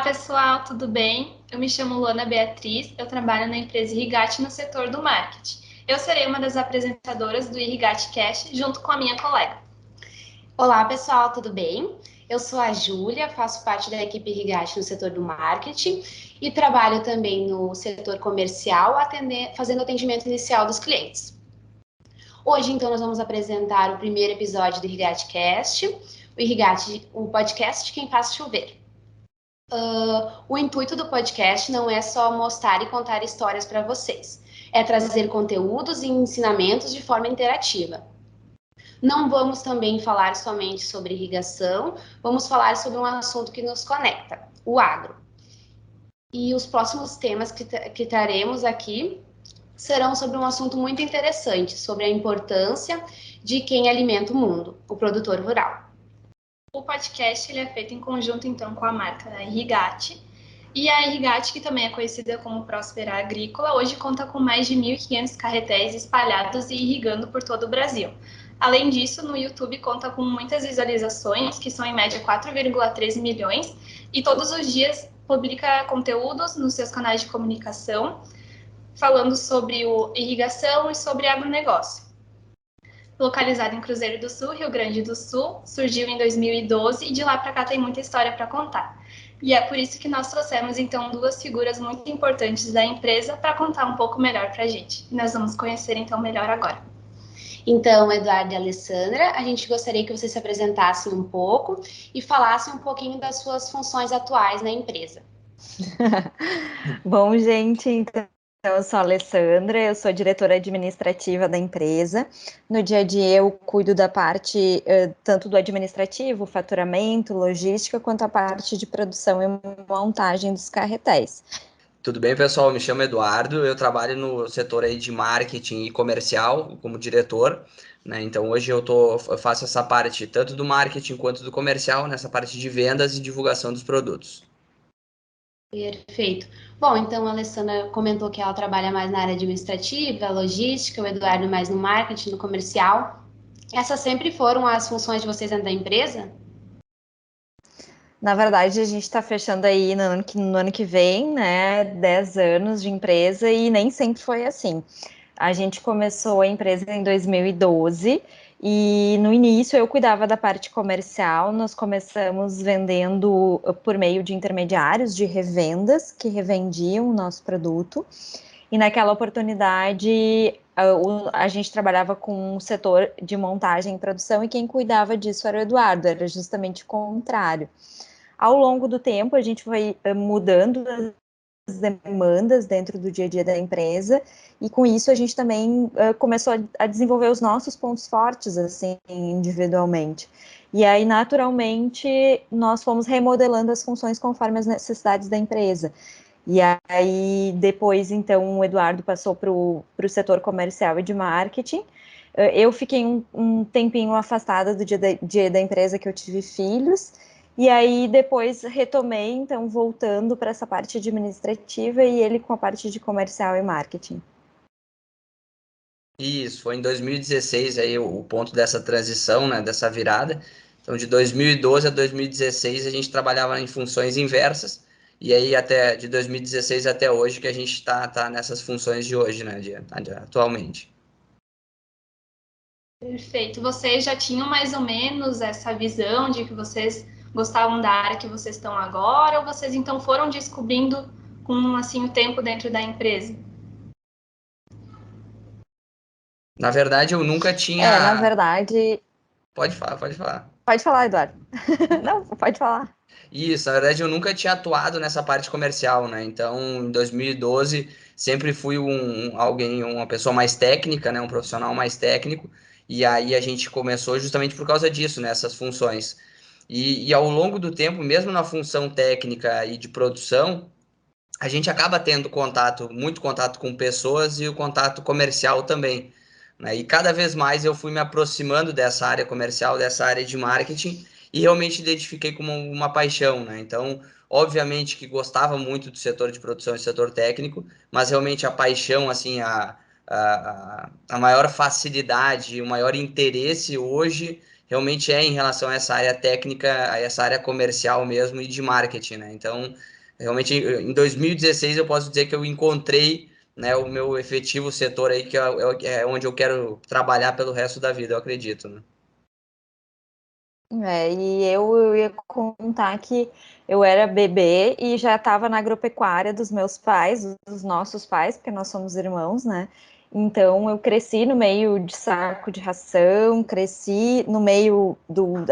pessoal, tudo bem? Eu me chamo Luana Beatriz, eu trabalho na empresa Irrigate no setor do marketing. Eu serei uma das apresentadoras do Irrigate Cast junto com a minha colega. Olá, pessoal, tudo bem? Eu sou a Júlia, faço parte da equipe Irrigate no setor do marketing e trabalho também no setor comercial, fazendo atendimento inicial dos clientes. Hoje, então, nós vamos apresentar o primeiro episódio do Irrigate Cast, o podcast de quem faz chover. O intuito do podcast não é só mostrar e contar histórias para vocês, é trazer conteúdos e ensinamentos de forma interativa. Não vamos também falar somente sobre irrigação, vamos falar sobre um assunto que nos conecta, o agro. E os próximos temas que traremos aqui serão sobre um assunto muito interessante, sobre a importância de quem alimenta o mundo, o produtor rural. O podcast ele é feito em conjunto, então, com a marca da Irrigate. E a Irrigate, que também é conhecida como Próspera Agrícola, hoje conta com mais de 1.500 carretéis espalhados e irrigando por todo o Brasil. Além disso, no YouTube conta com muitas visualizações, que são em média 4,13 milhões, e todos os dias publica conteúdos nos seus canais de comunicação, falando sobre irrigação e sobre agronegócio. Localizado em Cruzeiro do Sul, Rio Grande do Sul, surgiu em 2012 e de lá para cá tem muita história para contar. E é por isso que nós trouxemos, então, duas figuras muito importantes da empresa para contar um pouco melhor para a gente. E nós vamos conhecer, então, melhor agora. Então, Eduardo e Alessandra, a gente gostaria que vocês se apresentassem um pouco e falassem um pouquinho das suas funções atuais na empresa. Bom, gente, então eu sou a Alessandra, eu sou diretora administrativa da empresa. No dia a dia eu cuido da parte tanto do administrativo, faturamento, logística, quanto a parte de produção e montagem dos carretéis. Tudo bem, pessoal? Me chamo Eduardo, eu trabalho no setor aí de marketing e comercial como diretor, né? Então hoje eu faço essa parte tanto do marketing quanto do comercial, nessa parte de vendas e divulgação dos produtos. Perfeito. Bom, então a Alessandra comentou que ela trabalha mais na área administrativa, logística, o Eduardo mais no marketing, no comercial. Essas sempre foram as funções de vocês dentro da empresa? Na verdade, a gente está fechando aí no ano que vem, né, 10 anos de empresa e nem sempre foi assim. A gente começou a empresa em 2012 e no início eu cuidava da parte comercial. Nós começamos vendendo por meio de intermediários de revendas que revendiam o nosso produto. E naquela oportunidade a gente trabalhava com o setor de montagem e produção e quem cuidava disso era o Eduardo, era justamente o contrário. Ao longo do tempo, a gente foi mudando as demandas dentro do dia a dia da empresa, e com isso a gente também começou a desenvolver os nossos pontos fortes, assim, individualmente. E aí, naturalmente, nós fomos remodelando as funções conforme as necessidades da empresa. E aí, depois, então, o Eduardo passou para o setor comercial e de marketing. Eu fiquei um tempinho afastada do dia da empresa, que eu tive filhos. E aí, depois, retomei, então, voltando para essa parte administrativa e ele com a parte de comercial e marketing. Isso, foi em 2016 aí o ponto dessa transição, né, dessa virada. Então, de 2012 a 2016, a gente trabalhava em funções inversas, e aí até de 2016 até hoje que a gente tá nessas funções de hoje, né, atualmente. Perfeito. Vocês já tinham mais ou menos essa visão de que vocês gostavam da área que vocês estão agora, ou vocês então foram descobrindo com assim o tempo dentro da empresa? Na verdade, eu nunca tinha... Na verdade... Pode falar, pode falar. Pode falar, Eduardo. Não, pode falar. Isso, na verdade eu nunca tinha atuado nessa parte comercial, né? Então, em 2012, sempre fui uma pessoa mais técnica, né? Um profissional mais técnico. E aí a gente começou justamente por causa disso, né? Essas funções. E ao longo do tempo, mesmo na função técnica e de produção, a gente acaba tendo muito contato com pessoas e o contato comercial também, né? E cada vez mais eu fui me aproximando dessa área comercial, dessa área de marketing, e realmente identifiquei como uma paixão, né? Então, obviamente que gostava muito do setor de produção e setor técnico, mas realmente a paixão, assim, a maior facilidade, o maior interesse hoje realmente é em relação a essa área técnica, a essa área comercial mesmo e de marketing, né? Então, Realmente, em 2016, eu posso dizer que eu encontrei, né, o meu efetivo setor aí, que é onde eu quero trabalhar pelo resto da vida, eu acredito, né? E eu ia contar que eu era bebê e já estava na agropecuária dos meus pais, dos nossos pais, porque nós somos irmãos, né? Então eu cresci no meio de saco de ração, cresci no meio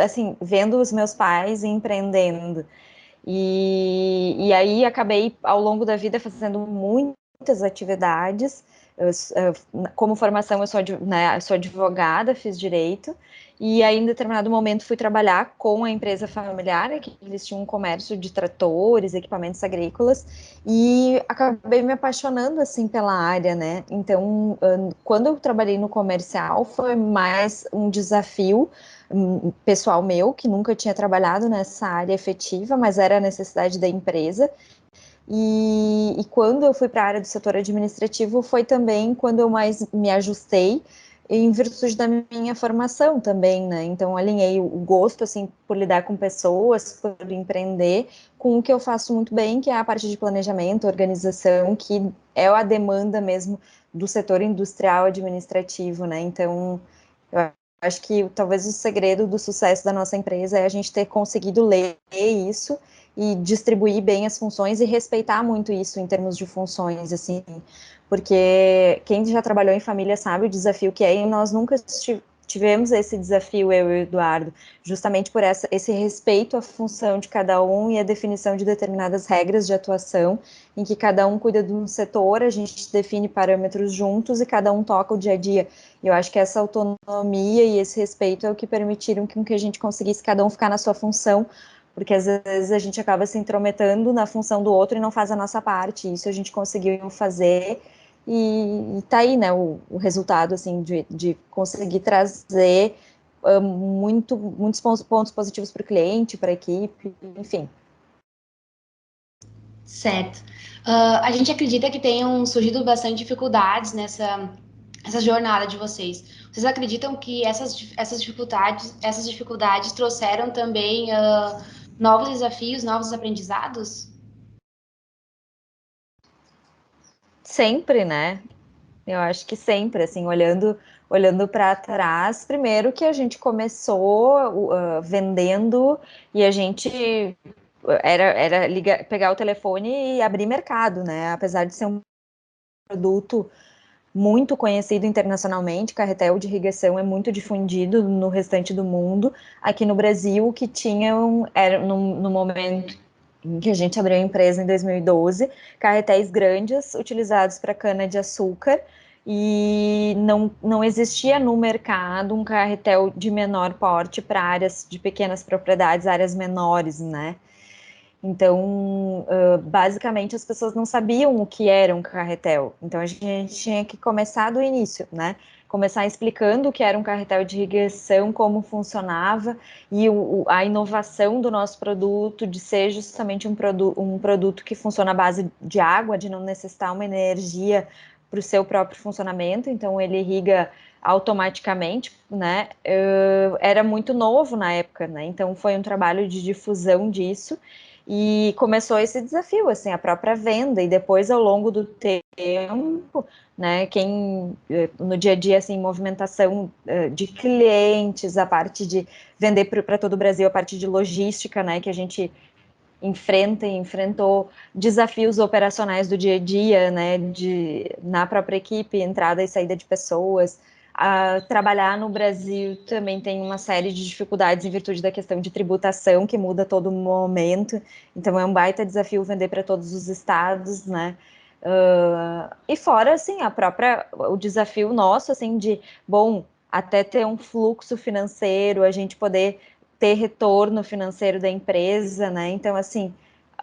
assim, vendo os meus pais empreendendo. E aí acabei ao longo da vida fazendo muitas atividades. Como formação, né, sou advogada, fiz direito, e aí, em determinado momento, fui trabalhar com a empresa familiar, que eles tinham um comércio de tratores, equipamentos agrícolas, e acabei me apaixonando, assim, pela área, né? Então, quando eu trabalhei no comercial, foi mais um desafio pessoal meu, que nunca tinha trabalhado nessa área efetiva, mas era a necessidade da empresa. E quando eu fui para a área do setor administrativo, foi também quando eu mais me ajustei, em virtude da minha formação também, né? Então, alinhei o gosto, assim, por lidar com pessoas, por empreender, com o que eu faço muito bem, que é a parte de planejamento, organização, que é a demanda mesmo do setor industrial administrativo, né? Então, eu acho que talvez o segredo do sucesso da nossa empresa é a gente ter conseguido ler isso e distribuir bem as funções e respeitar muito isso em termos de funções, assim, porque quem já trabalhou em família sabe o desafio que é, e nós nunca tivemos esse desafio, eu e o Eduardo, justamente por esse respeito à função de cada um e a definição de determinadas regras de atuação, em que cada um cuida de um setor, a gente define parâmetros juntos e cada um toca o dia a dia. E eu acho que essa autonomia e esse respeito é o que permitiram que a gente conseguisse cada um ficar na sua função, porque às vezes a gente acaba se intrometendo na função do outro e não faz a nossa parte. Isso a gente conseguiu fazer e tá aí, né, o resultado, assim, de conseguir trazer muitos pontos positivos para o cliente, para a equipe, enfim. Certo. A gente acredita que tenham surgido bastante dificuldades essa jornada de vocês. Vocês acreditam que essas dificuldades trouxeram também novos desafios, novos aprendizados? Sempre, né? Eu acho que sempre, assim, olhando para trás, primeiro que a gente começou vendendo e a gente era pegar o telefone e abrir mercado, né? Apesar de ser um produto muito conhecido internacionalmente, carretel de irrigação é muito difundido no restante do mundo. Aqui no Brasil, que era no momento em que a gente abriu a empresa em 2012, carretéis grandes utilizados para cana-de-açúcar, e não existia no mercado um carretel de menor porte para áreas de pequenas propriedades, áreas menores, né? Então, basicamente, as pessoas não sabiam o que era um carretel. Então, a gente tinha que começar do início, né? Começar explicando o que era um carretel de irrigação, como funcionava, e a inovação do nosso produto, de ser justamente um produto que funciona à base de água, de não necessitar uma energia para o seu próprio funcionamento. Então, ele irriga automaticamente, né? Era muito novo na época, né? Então, foi um trabalho de difusão disso. E começou esse desafio, assim, a própria venda, e depois, ao longo do tempo, né, no dia a dia, assim, movimentação de clientes, a parte de vender para todo o Brasil, a parte de logística, né, que a gente enfrentou desafios operacionais do dia a dia, né, na própria equipe, entrada e saída de pessoas. Trabalhar no Brasil também tem uma série de dificuldades em virtude da questão de tributação, que muda a todo momento, então é um baita desafio vender para todos os estados, né? E fora, assim, o desafio nosso, assim, bom, até ter um fluxo financeiro, a gente poder ter retorno financeiro da empresa, né? Então, assim,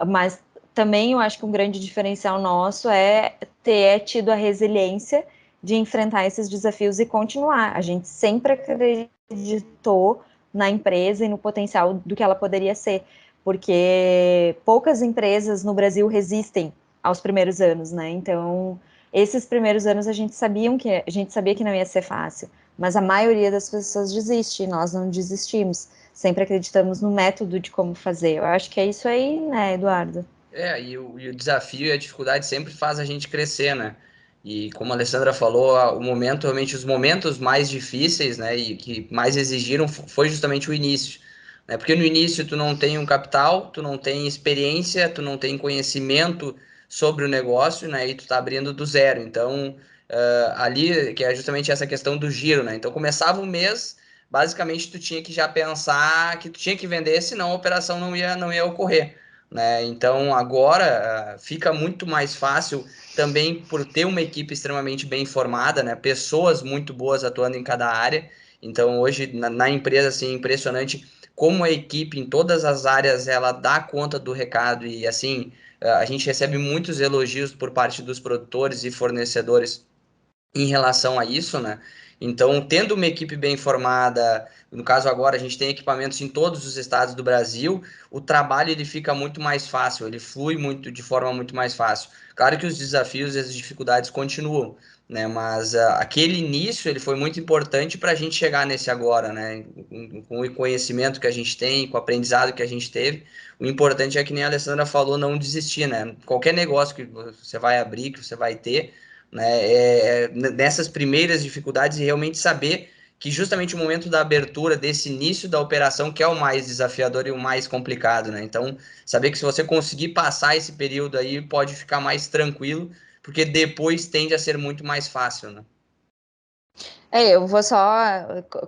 mas também eu acho que um grande diferencial nosso é ter tido a resiliência de enfrentar esses desafios e continuar. A gente sempre acreditou na empresa e no potencial do que ela poderia ser, porque poucas empresas no Brasil resistem aos primeiros anos, né? Então, esses primeiros anos a gente sabia que não ia ser fácil, mas a maioria das pessoas desiste, e nós não desistimos. Sempre acreditamos no método de como fazer. Eu acho que é isso aí, né, Eduardo? E o desafio e a dificuldade sempre faz a gente crescer, né? E como a Alessandra falou, o momento, realmente, os momentos mais difíceis, né, e que mais exigiram foi justamente o início, né? Porque no início tu não tem um capital, tu não tem experiência, tu não tem conhecimento sobre o negócio, né, e tu tá abrindo do zero. Então, ali, que é justamente essa questão do giro, né? Então, começava o mês, basicamente tu tinha que já pensar que tu tinha que vender, senão a operação não ia ocorrer, né? Então agora fica muito mais fácil também por ter uma equipe extremamente bem formada, né? Pessoas muito boas atuando em cada área. Então hoje na empresa assim, impressionante como a equipe em todas as áreas ela dá conta do recado e assim a gente recebe muitos elogios por parte dos produtores e fornecedores em relação a isso, né? Então, tendo uma equipe bem formada, no caso agora a gente tem equipamentos em todos os estados do Brasil, o trabalho ele fica muito mais fácil, ele flui muito de forma muito mais fácil. Claro que os desafios e as dificuldades continuam, né? Mas aquele início ele foi muito importante para a gente chegar nesse agora, né? Com o conhecimento que a gente tem, com o aprendizado que a gente teve, o importante é que nem a Alessandra falou, não desistir, né? Qualquer negócio que você vai abrir, que você vai ter, né? Nessas primeiras dificuldades e realmente saber que justamente o momento da abertura, desse início da operação, que é o mais desafiador e o mais complicado, né? Então, saber que se você conseguir passar esse período aí, pode ficar mais tranquilo, porque depois tende a ser muito mais fácil, né? Eu vou só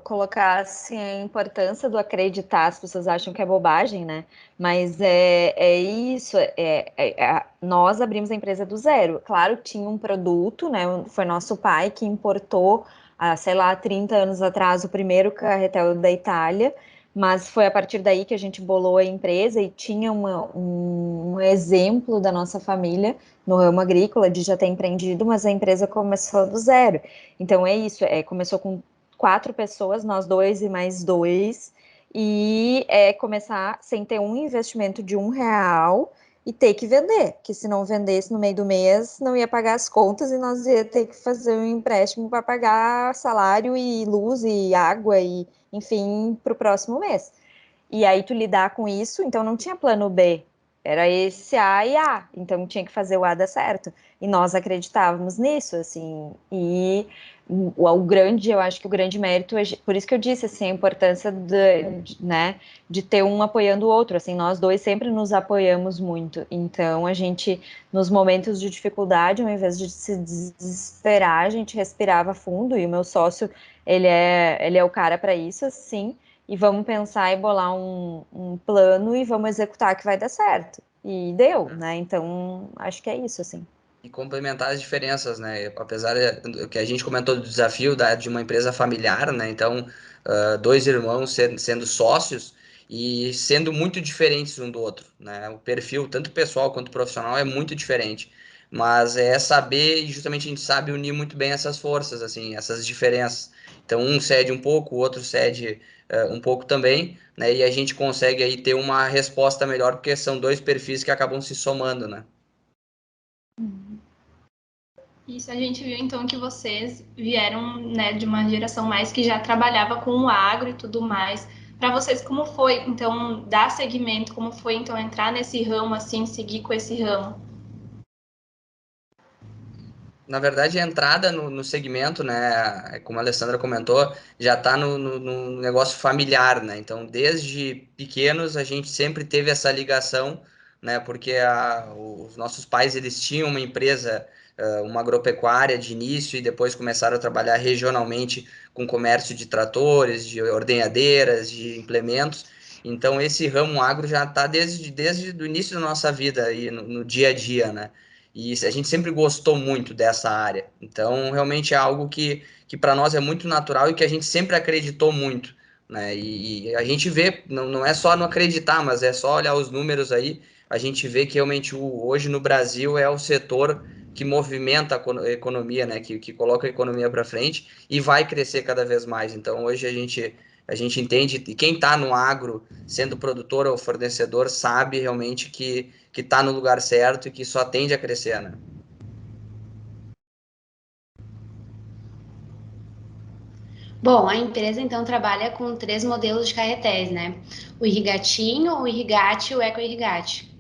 colocar assim, a importância do acreditar. As pessoas acham que é bobagem, né? Mas é isso. Nós abrimos a empresa do zero. Claro que tinha um produto, né? Foi nosso pai que importou, sei lá, 30 anos atrás, o primeiro carretel da Itália. Mas foi a partir daí que a gente bolou a empresa e tinha um exemplo da nossa família no ramo agrícola de já ter empreendido, mas a empresa começou do zero. Então é isso, começou com 4 pessoas, nós dois e mais dois, e começar sem ter um investimento de R$ 1 e ter que vender, que se não vendesse no meio do mês, não ia pagar as contas e nós ia ter que fazer um empréstimo para pagar salário e luz e água e, enfim, para o próximo mês. E aí tu lidar com isso, então não tinha plano B, era esse A e A, então tinha que fazer o A dar certo. E nós acreditávamos nisso, assim, e eu acho que o grande mérito, por isso que eu disse, assim, a importância né, de ter um apoiando o outro, assim, nós dois sempre nos apoiamos muito, então a gente, nos momentos de dificuldade, ao invés de se desesperar, a gente respirava fundo, e o meu sócio, ele é o cara para isso, assim, e vamos pensar e bolar um plano e vamos executar que vai dar certo. E deu, né? Então, acho que é isso, assim. E complementar as diferenças, né? Apesar do que a gente comentou do desafio de uma empresa familiar, né? Então, dois irmãos sendo sócios e sendo muito diferentes um do outro, né? O perfil, tanto pessoal quanto profissional, é muito diferente. Mas é saber, e justamente a gente sabe unir muito bem essas forças, assim, essas diferenças. Então, um cede um pouco, o outro cede um pouco também, né? E a gente consegue aí ter uma resposta melhor, porque são dois perfis que acabam se somando, né? Isso a gente viu então que vocês vieram, né, de uma geração mais que já trabalhava com o agro e tudo mais. Para vocês, como foi então dar seguimento? Como foi então entrar nesse ramo assim, seguir com esse ramo? Na verdade, a entrada no segmento, né, como a Alessandra comentou, já está no negócio familiar, né? Então, desde pequenos, a gente sempre teve essa ligação, né? Porque os nossos pais, eles tinham uma empresa, uma agropecuária de início e depois começaram a trabalhar regionalmente com comércio de tratores, de ordenhadeiras, de implementos. Então, esse ramo agro já está desde o início da nossa vida aí no dia a dia, né? E a gente sempre gostou muito dessa área. Então, realmente é algo que para nós é muito natural e que a gente sempre acreditou muito, né? E a gente vê, não é só não acreditar, mas é só olhar os números aí, a gente vê que realmente hoje no Brasil é o setor que movimenta a economia, né? Que coloca a economia para frente e vai crescer cada vez mais. Então, hoje a gente entende, e quem está no agro, sendo produtor ou fornecedor, sabe realmente que está no lugar certo e que só tende a crescer, né? Bom, a empresa então trabalha com 3 modelos de carretéis, né? O irrigatinho, o irrigate e o eco-irrigate.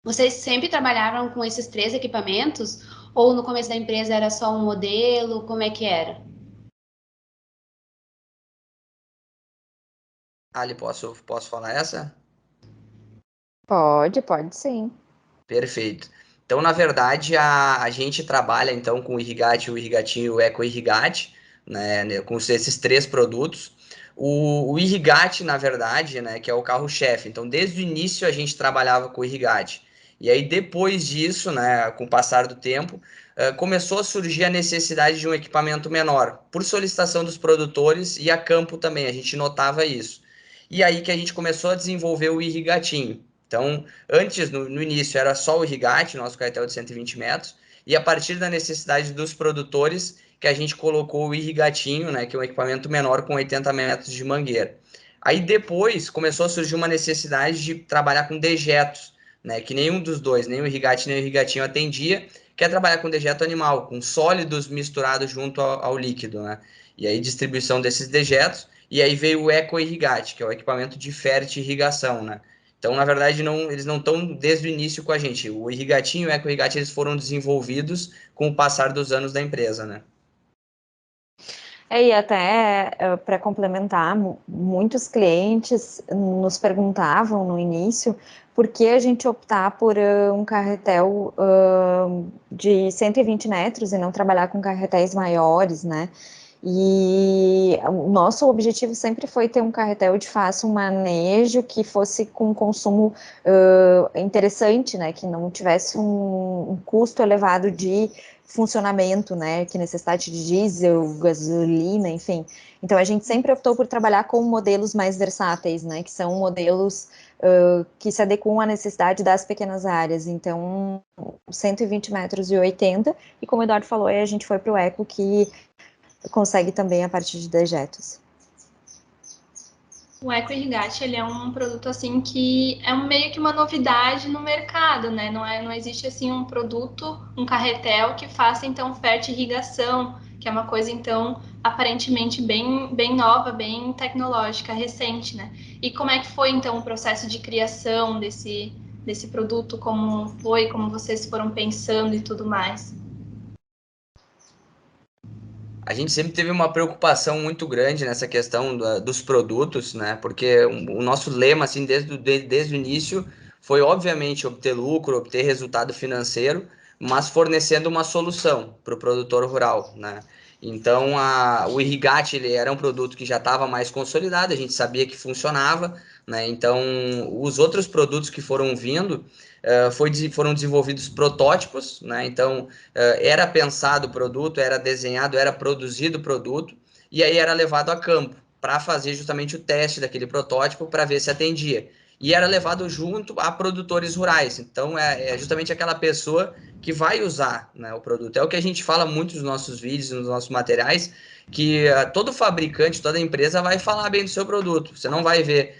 Vocês sempre trabalharam com esses 3 equipamentos? Ou no começo da empresa era só um modelo? Como é que era? Ali, posso falar essa? Pode sim. Perfeito. Então, na verdade, a gente trabalha então com o Irrigate, o Irrigatinho e o Eco Irrigate, né, com esses 3 produtos. O Irrigate, na verdade, né, que é o carro-chefe. Então, desde o início a gente trabalhava com o Irrigate. E aí, depois disso, né, com o passar do tempo, começou a surgir a necessidade de um equipamento menor, por solicitação dos produtores e a campo também, a gente notava isso. E aí que a gente começou a desenvolver o Irrigatinho. Então, antes, no início, era só o Irrigate, nosso carretel de 120 metros, e a partir da necessidade dos produtores, que a gente colocou o Irrigatinho, né, que é um equipamento menor com 80 metros de mangueira. Aí depois começou a surgir uma necessidade de trabalhar com dejetos, né, que nenhum dos dois, nem o Irrigate nem o Irrigatinho atendia, que é trabalhar com dejeto animal, com sólidos misturados junto ao líquido, né? E aí distribuição desses dejetos, e aí veio o Eco Irrigate, que é o equipamento de fértil irrigação, né? Então, na verdade, eles não estão desde o início com a gente. O Irrigatinho e o Eco Irrigate, eles foram desenvolvidos com o passar dos anos da empresa, né? E até para complementar, muitos clientes nos perguntavam no início por que a gente optar por um carretel de 120 metros e não trabalhar com carretéis maiores, né? E o nosso objetivo sempre foi ter um carretel de fácil manejo que fosse com consumo interessante, né? Que não tivesse um custo elevado de funcionamento, né, que necessite de diesel, gasolina, enfim. Então a gente sempre optou por trabalhar com modelos mais versáteis, né, que são modelos que se adequam à necessidade das pequenas áreas. Então, 120 metros e 80, e como o Eduardo falou, aí a gente foi para o Eco, que consegue também a partir de dejetos. O Eco Irrigate, ele é um produto assim que é meio que uma novidade no mercado, né? Não existe assim um produto, um carretel que faça então fertirrigação, que é uma coisa então aparentemente bem nova, bem tecnológica, recente, né? E como é que foi então o processo de criação desse produto? Como foi? Como vocês foram pensando e tudo mais? A gente sempre teve uma preocupação muito grande nessa questão dos produtos, né? Porque o nosso lema, assim, desde o início, foi obviamente obter lucro, obter resultado financeiro, mas fornecendo uma solução para o produtor rural, né? Então, o Irrigate, ele era um produto que já estava mais consolidado, a gente sabia que funcionava, né? Então, os outros produtos que foram vindo, foram desenvolvidos protótipos, né? Então, era pensado o produto, era desenhado, era produzido o produto, e aí era levado a campo para fazer justamente o teste daquele protótipo para ver se atendia. E era levado junto a produtores rurais. Então, é justamente aquela pessoa que vai usar, né, o produto. É o que a gente fala muito nos nossos vídeos, nos nossos materiais, que todo fabricante, toda empresa vai falar bem do seu produto. Você não vai ver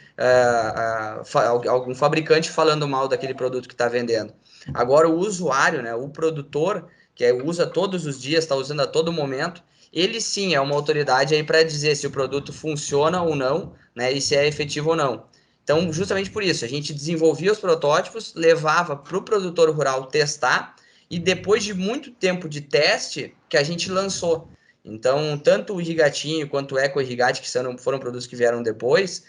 algum fabricante falando mal daquele produto que está vendendo. Agora, o usuário, né, o produtor, que usa todos os dias, está usando a todo momento, ele sim é uma autoridade aí para dizer se o produto funciona ou não, né, e se é efetivo ou não. Então, justamente por isso, a gente desenvolvia os protótipos, levava para o produtor rural testar, e depois de muito tempo de teste, que a gente lançou. Então, tanto o Irrigatinho quanto o Eco Irrigate, que foram produtos que vieram depois,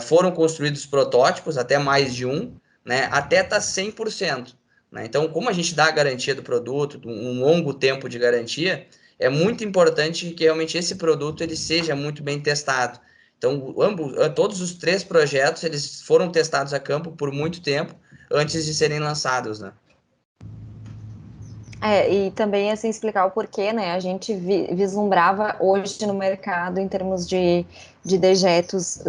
foram construídos protótipos, até mais de um, né, até estar 100%. Né? Então, como a gente dá a garantia do produto, um longo tempo de garantia, é muito importante que realmente esse produto ele seja muito bem testado. Então, todos os 3 projetos eles foram testados a campo por muito tempo antes de serem lançados, né? E também assim explicar o porquê, né? A gente vislumbrava hoje no mercado em termos de dejetos,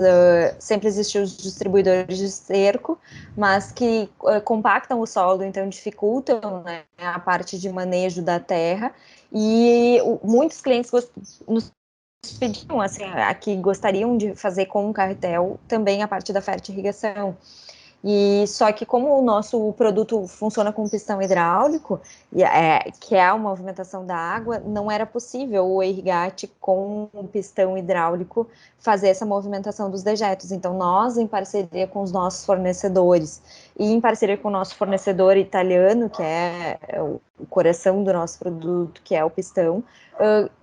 sempre existiam os distribuidores de cerco, mas que compactam o solo, então dificultam, né, a parte de manejo da terra. E muitos clientes nos pediam assim, que gostariam de fazer com o carretel também a parte da fertirrigação. E só que como o nosso produto funciona com pistão hidráulico, que é a movimentação da água, não era possível o irrigate com um pistão hidráulico fazer essa movimentação dos dejetos. Então, nós, em parceria com os nossos fornecedores e em parceria com o nosso fornecedor italiano, que é o coração do nosso produto, que é o pistão,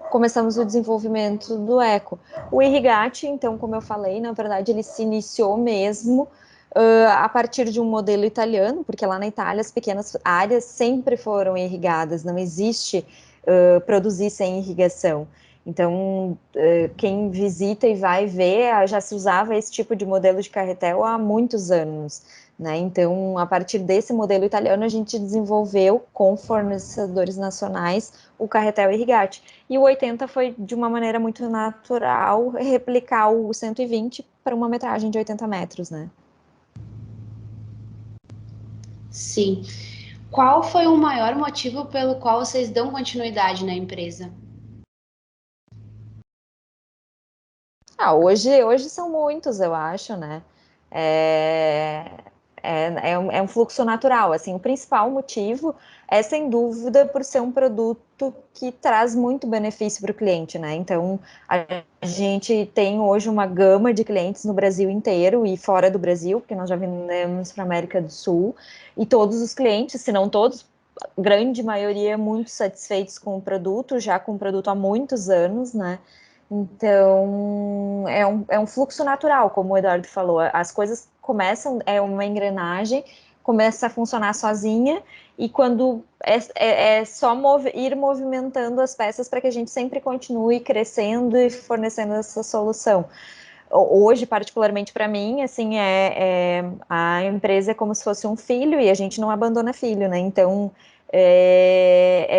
começamos o desenvolvimento do Eco. O irrigate, então, como eu falei, na verdade, ele se iniciou mesmo a partir de um modelo italiano, porque lá na Itália as pequenas áreas sempre foram irrigadas, não existe produzir sem irrigação. Então, quem visita e vai ver, já se usava esse tipo de modelo de carretel há muitos anos, né? Então, a partir desse modelo italiano, a gente desenvolveu com fornecedores nacionais o carretel irrigate. E o 80 foi, de uma maneira muito natural, replicar o 120 para uma metragem de 80 metros, né? Sim. Qual foi o maior motivo pelo qual vocês dão continuidade na empresa? Hoje são muitos, eu acho, né? É um fluxo natural, assim, o principal motivo é, sem dúvida, por ser um produto que traz muito benefício para o cliente, né? Então, a gente tem hoje uma gama de clientes no Brasil inteiro e fora do Brasil, porque nós já vendemos para a América do Sul, e todos os clientes, se não todos, grande maioria, muito satisfeitos com o produto, já com o produto há muitos anos, né? Então, é um fluxo natural, como o Eduardo falou. As coisas começam, é uma engrenagem, começa a funcionar sozinha, e quando é só ir movimentando as peças para que a gente sempre continue crescendo e fornecendo essa solução. Hoje, particularmente para mim, assim, a empresa é como se fosse um filho e a gente não abandona filho, né? Então,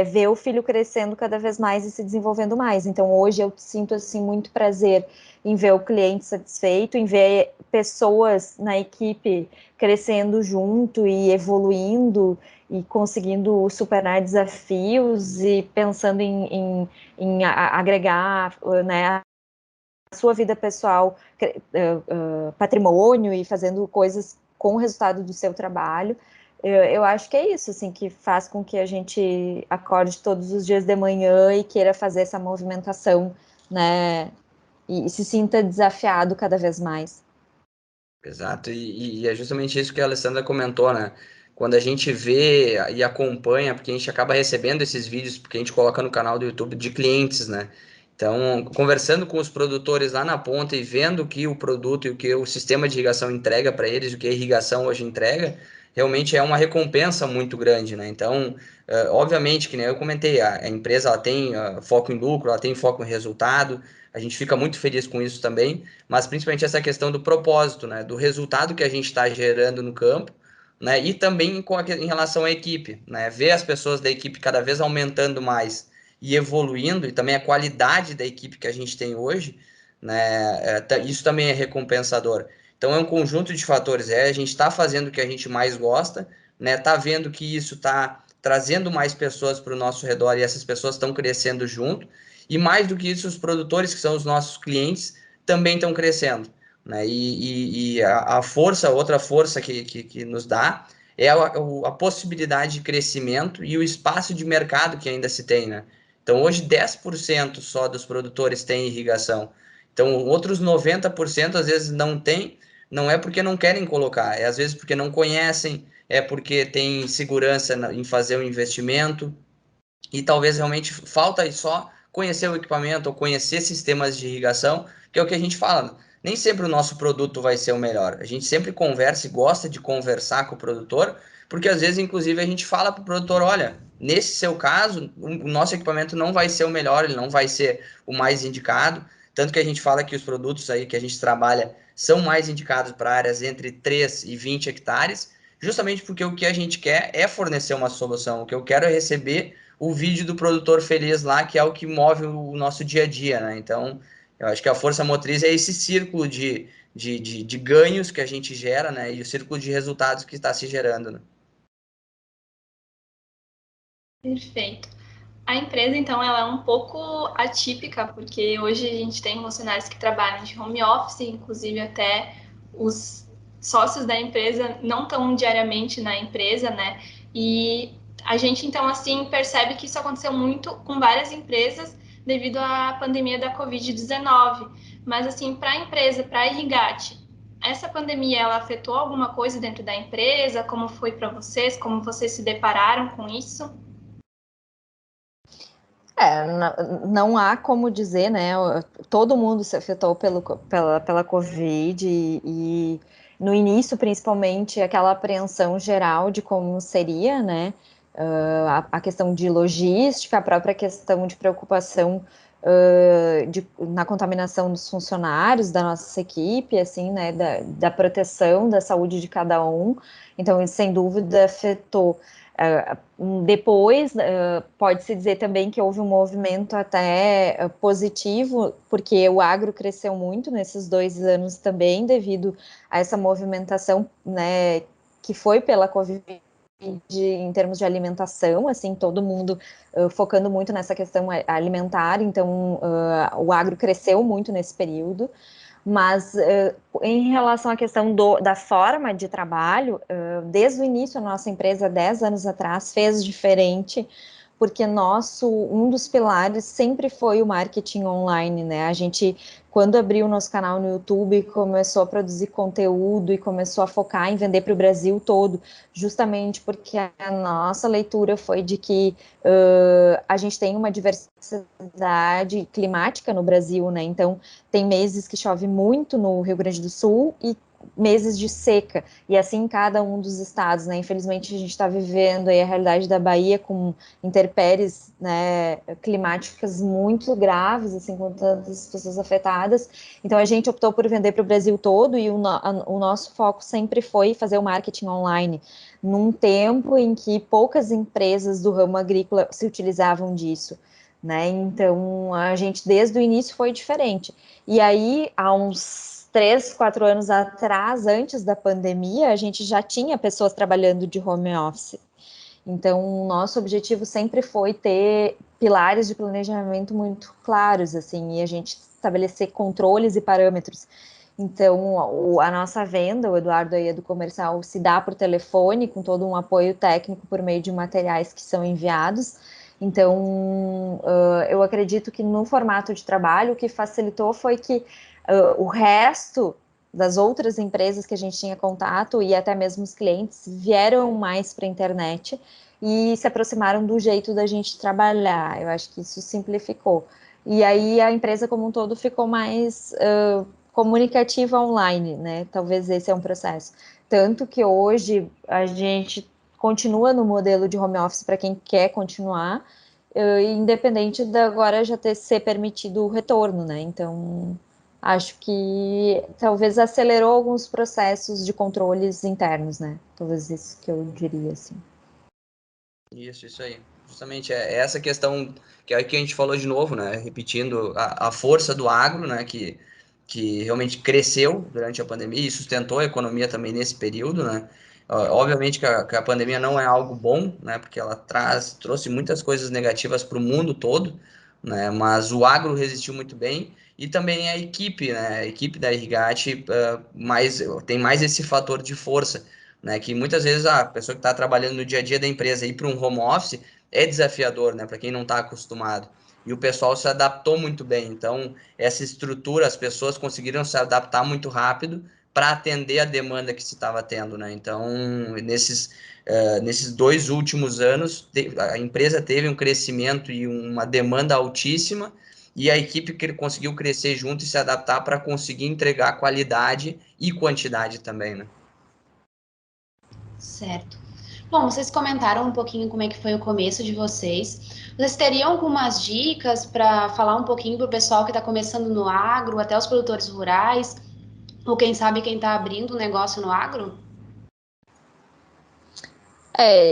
ver o filho crescendo cada vez mais e se desenvolvendo mais. Então, hoje eu sinto, assim, muito prazer em ver o cliente satisfeito, em ver pessoas na equipe crescendo junto e evoluindo e conseguindo superar desafios e pensando em agregar, né, sua vida pessoal, patrimônio e fazendo coisas com o resultado do seu trabalho. Eu acho que é isso, assim, que faz com que a gente acorde todos os dias de manhã e queira fazer essa movimentação, né, e se sinta desafiado cada vez mais. Exato, e é justamente isso que a Alessandra comentou, né? Quando a gente vê e acompanha, porque a gente acaba recebendo esses vídeos, porque a gente coloca no canal do YouTube de clientes, né? Então, conversando com os produtores lá na ponta e vendo o que o produto e o que o sistema de irrigação entrega para eles, o que a irrigação hoje entrega, realmente é uma recompensa muito grande, né? Então, obviamente, que nem eu comentei, a empresa ela tem foco em lucro, ela tem foco em resultado, a gente fica muito feliz com isso também, mas principalmente essa questão do propósito, né, do resultado que a gente está gerando no campo, né, e também em relação à equipe, né, ver as pessoas da equipe cada vez aumentando mais e evoluindo, e também a qualidade da equipe que a gente tem hoje, né, isso também é recompensador. Então é um conjunto de fatores, a gente está fazendo o que a gente mais gosta, né, tá vendo que isso está trazendo mais pessoas para o nosso redor e essas pessoas estão crescendo junto, e mais do que isso, os produtores, que são os nossos clientes, também estão crescendo. Né? E a força, outra força que nos dá é a possibilidade de crescimento e o espaço de mercado que ainda se tem. Né? Então, hoje, 10% só dos produtores têm irrigação. Então, outros 90% às vezes não tem, não é porque não querem colocar, é às vezes porque não conhecem, é porque tem segurança em fazer o investimento, e talvez realmente falta só conhecer o equipamento ou conhecer sistemas de irrigação, que é o que a gente fala. Nem sempre o nosso produto vai ser o melhor. A gente sempre conversa e gosta de conversar com o produtor, porque às vezes, inclusive, a gente fala para o produtor, olha, nesse seu caso, o nosso equipamento não vai ser o melhor, ele não vai ser o mais indicado, tanto que a gente fala que os produtos aí que a gente trabalha são mais indicados para áreas entre 3 e 20 hectares, justamente porque o que a gente quer é fornecer uma solução, o que eu quero é receber o vídeo do produtor feliz lá, que é o que move o nosso dia a dia, né? Então, eu acho que a força motriz é esse círculo de ganhos que a gente gera, né? E o círculo de resultados que está se gerando, né? Perfeito. A empresa, então, ela é um pouco atípica, porque hoje a gente tem funcionários que trabalham de home office, inclusive até os sócios da empresa não estão diariamente na empresa, né? E a gente, então, assim, percebe que isso aconteceu muito com várias empresas devido à pandemia da Covid-19. Mas, assim, para a empresa, para a Irrigate, essa pandemia, ela afetou alguma coisa dentro da empresa? Como foi para vocês? Como vocês se depararam com isso? Não há como dizer, né? Todo mundo se afetou pela Covid e no início, principalmente, aquela apreensão geral de como seria, né? A questão de logística, a própria questão de preocupação na contaminação dos funcionários da nossa equipe, assim, né? Da proteção da saúde de cada um. Então, isso, sem dúvida, afetou. Depois, pode-se dizer também que houve um movimento até positivo, porque o agro cresceu muito nesses 2 anos também, devido a essa movimentação, né, que foi pela Covid em termos de alimentação, assim, todo mundo focando muito nessa questão alimentar, então o agro cresceu muito nesse período. Mas em relação à questão da forma de trabalho, desde o início a nossa empresa, 10 anos atrás, fez diferente, porque um dos pilares sempre foi o marketing online, né? A gente, quando abriu o nosso canal no YouTube, começou a produzir conteúdo e começou a focar em vender para o Brasil todo, justamente porque a nossa leitura foi de que a gente tem uma diversidade climática no Brasil, né? Então, tem meses que chove muito no Rio Grande do Sul e meses de seca, e assim em cada um dos estados, né? Infelizmente, a gente está vivendo aí a realidade da Bahia com intempéries, né, climáticas muito graves, assim, com tantas pessoas afetadas. Então, a gente optou por vender para o Brasil todo e o nosso foco sempre foi fazer o marketing online, num tempo em que poucas empresas do ramo agrícola se utilizavam disso, né? Então, a gente, desde o início, foi diferente. E aí, há uns 3, 4 anos atrás, antes da pandemia, a gente já tinha pessoas trabalhando de home office. Então, o nosso objetivo sempre foi ter pilares de planejamento muito claros, assim, e a gente estabelecer controles e parâmetros. Então, a nossa venda, o Eduardo aí é do comercial, se dá por telefone, com todo um apoio técnico por meio de materiais que são enviados. Então, eu acredito que no formato de trabalho, o que facilitou foi que o resto das outras empresas que a gente tinha contato e até mesmo os clientes vieram mais para a internet e se aproximaram do jeito da gente trabalhar. Eu acho que isso simplificou. E aí a empresa como um todo ficou mais comunicativa online, né? Talvez esse é um processo. Tanto que hoje a gente continua no modelo de home office para quem quer continuar, independente de agora já ser permitido o retorno, né? Então, acho que talvez acelerou alguns processos de controles internos, né? Talvez isso que eu diria, assim. Isso aí. Justamente é essa questão que é o que a gente falou de novo, né? Repetindo a força do agro, né? Que realmente cresceu durante a pandemia e sustentou a economia também nesse período, né? Obviamente que a pandemia não é algo bom, né? Porque ela trouxe muitas coisas negativas para o mundo todo, né? Mas o agro resistiu muito bem e também a equipe, né? A equipe da Irrigate tem mais esse fator de força, né? Que muitas vezes a pessoa que está trabalhando no dia a dia da empresa ir para um home office é desafiador, né? Para quem não está acostumado. E o pessoal se adaptou muito bem. Então, essa estrutura, as pessoas conseguiram se adaptar muito rápido para atender a demanda que se estava tendo, né? Então, nesses 2 últimos anos, a empresa teve um crescimento e uma demanda altíssima, e a equipe conseguiu crescer junto e se adaptar para conseguir entregar qualidade e quantidade também, né? Certo. Bom, vocês comentaram um pouquinho como é que foi o começo de vocês. Vocês teriam algumas dicas para falar um pouquinho para o pessoal que está começando no agro, até os produtores rurais, ou quem sabe quem está abrindo um negócio no agro?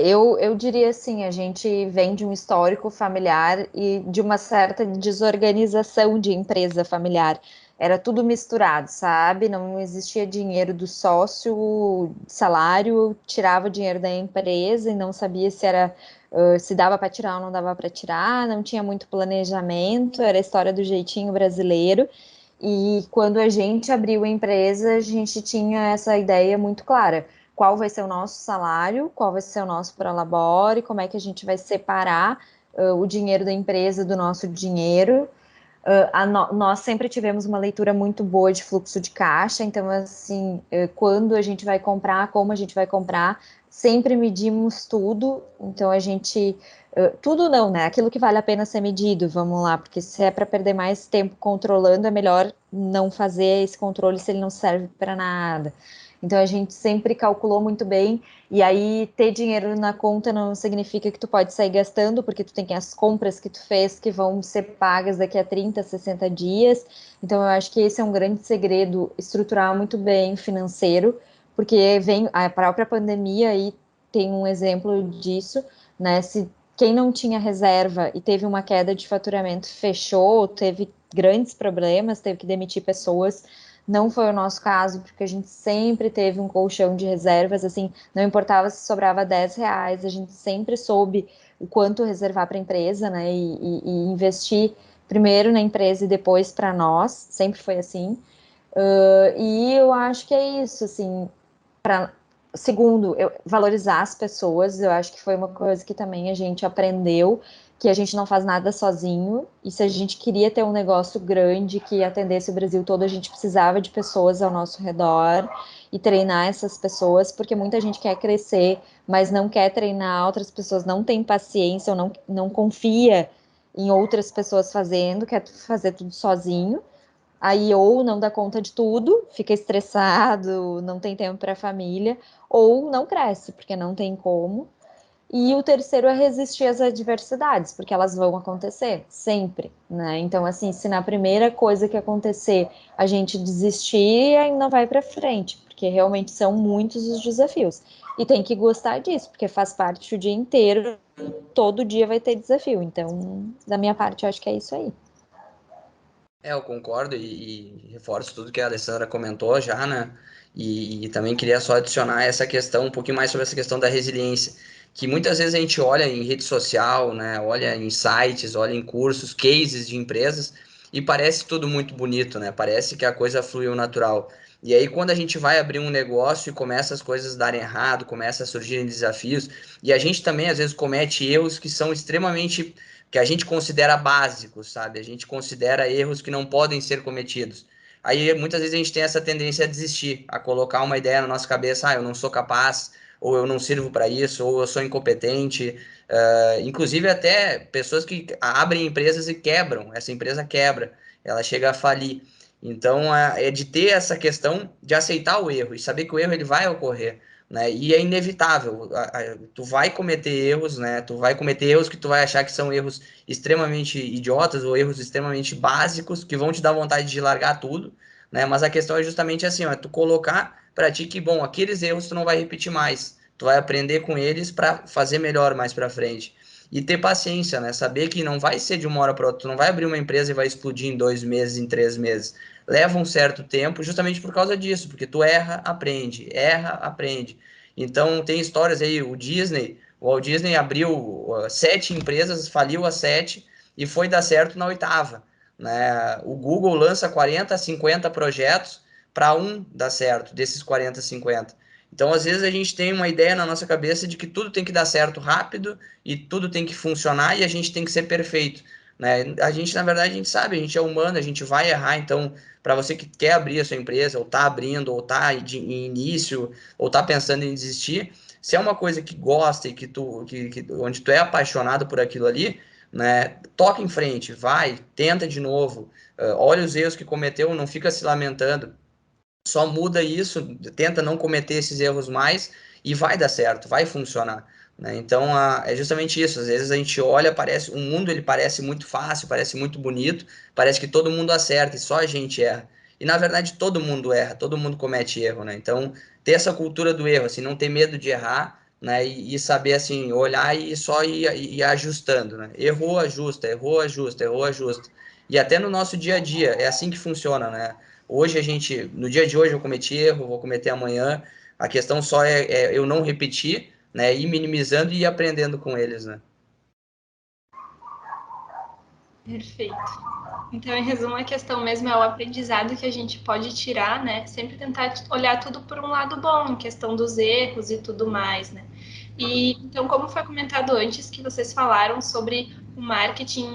Eu diria assim, a gente vem de um histórico familiar e de uma certa desorganização de empresa familiar. Era tudo misturado, sabe? Não existia dinheiro do sócio, salário, tirava dinheiro da empresa e não sabia se dava para tirar ou não dava para tirar, não tinha muito planejamento, era a história do jeitinho brasileiro. E quando a gente abriu a empresa, a gente tinha essa ideia muito clara. Qual vai ser o nosso salário, qual vai ser o nosso prolabore, como é que a gente vai separar o dinheiro da empresa do nosso dinheiro. Nós sempre tivemos uma leitura muito boa de fluxo de caixa, então, assim, quando a gente vai comprar, como a gente vai comprar, sempre medimos tudo, então a gente. Tudo não, né? Aquilo que vale a pena ser medido, vamos lá, porque se é para perder mais tempo controlando, é melhor não fazer esse controle se ele não serve para nada. Então a gente sempre calculou muito bem, e aí ter dinheiro na conta não significa que tu pode sair gastando, porque tu tem as compras que tu fez que vão ser pagas daqui a 30, 60 dias. Então eu acho que esse é um grande segredo, estruturar muito bem o financeiro, porque vem a própria pandemia aí tem um exemplo disso, né? Se quem não tinha reserva e teve uma queda de faturamento fechou, teve grandes problemas, teve que demitir pessoas. Não foi o nosso caso, porque a gente sempre teve um colchão de reservas, assim, não importava se sobrava 10 reais, a gente sempre soube o quanto reservar para a empresa, né, e investir primeiro na empresa e depois para nós, sempre foi assim. E eu acho que é isso, assim, para segundo, valorizar as pessoas, eu acho que foi uma coisa que também a gente aprendeu, que a gente não faz nada sozinho, e se a gente queria ter um negócio grande que atendesse o Brasil todo, a gente precisava de pessoas ao nosso redor e treinar essas pessoas, porque muita gente quer crescer, mas não quer treinar, outras pessoas não têm paciência ou não confia em outras pessoas fazendo, quer fazer tudo sozinho. Aí ou não dá conta de tudo, fica estressado, não tem tempo para a família, ou não cresce, porque não tem como. E o terceiro é resistir às adversidades, porque elas vão acontecer sempre, né? Então, assim, se na primeira coisa que acontecer a gente desistir, ainda vai para frente, porque realmente são muitos os desafios. E tem que gostar disso, porque faz parte o dia inteiro, todo dia vai ter desafio. Então, da minha parte, eu acho que é isso aí. Eu concordo e reforço tudo que a Alessandra comentou já, né? E também queria só adicionar essa questão, um pouquinho mais sobre essa questão da resiliência, que muitas vezes a gente olha em rede social, né? Olha em sites, olha em cursos, cases de empresas, e parece tudo muito bonito, né? Parece que a coisa fluiu natural. E aí, quando a gente vai abrir um negócio e começa as coisas darem errado, começa a surgirem desafios, e a gente também às vezes comete erros que são extremamente que a gente considera básicos, sabe? A gente considera erros que não podem ser cometidos. Aí muitas vezes a gente tem essa tendência a desistir, a colocar uma ideia na nossa cabeça, eu não sou capaz, ou eu não sirvo para isso, ou eu sou incompetente. Inclusive até pessoas que abrem empresas e quebram, essa empresa quebra, ela chega a falir. Então é de ter essa questão de aceitar o erro e saber que o erro ele vai ocorrer, né? E é inevitável. Tu vai cometer erros, né? Tu vai cometer erros que tu vai achar que são erros extremamente idiotas ou erros extremamente básicos que vão te dar vontade de largar tudo, né? Mas a questão é justamente assim, ó, é tu colocar para ti que, bom, aqueles erros tu não vai repetir mais. Tu vai aprender com eles para fazer melhor mais para frente. E ter paciência, né? Saber que não vai ser de uma hora para outra. Tu não vai abrir uma empresa e vai explodir em 2 meses, em 3 meses. Leva um certo tempo justamente por causa disso, porque tu erra, aprende. Então tem histórias aí, o Walt Disney abriu 7 empresas, faliu as 7 e foi dar certo na 8ª, né? O Google lança 40, 50 projetos para um dar certo, desses 40, 50. Então, às vezes, a gente tem uma ideia na nossa cabeça de que tudo tem que dar certo rápido e tudo tem que funcionar e a gente tem que ser perfeito, né? A gente, na verdade, a gente sabe, a gente é humano, a gente vai errar. Então, para você que quer abrir a sua empresa, ou está abrindo, ou está em início, ou está pensando em desistir, se é uma coisa que gosta e onde tu é apaixonado por aquilo ali, né, toca em frente, vai, tenta de novo, olha os erros que cometeu, não fica se lamentando, só muda isso, tenta não cometer esses erros mais e vai dar certo, vai funcionar. Né? Então é justamente isso. Às vezes a gente olha, parece o mundo ele parece muito fácil, parece muito bonito, parece que todo mundo acerta e só a gente erra. E na verdade todo mundo erra, todo mundo comete erro, né? Então ter essa cultura do erro, assim, não ter medo de errar, né? E saber assim olhar e só ir ajustando, né? Errou, ajusta, errou, ajusta, errou, ajusta. E até no nosso dia a dia é assim que funciona, né? Hoje no dia de hoje eu cometi erro, vou cometer amanhã. A questão só é eu não repetir, né? Ir minimizando e ir aprendendo com eles, né? Perfeito. Então, em resumo, a questão mesmo é o aprendizado que a gente pode tirar, né? Sempre tentar olhar tudo por um lado bom, em questão dos erros e tudo mais, né? E então, como foi comentado antes, que vocês falaram sobre o marketing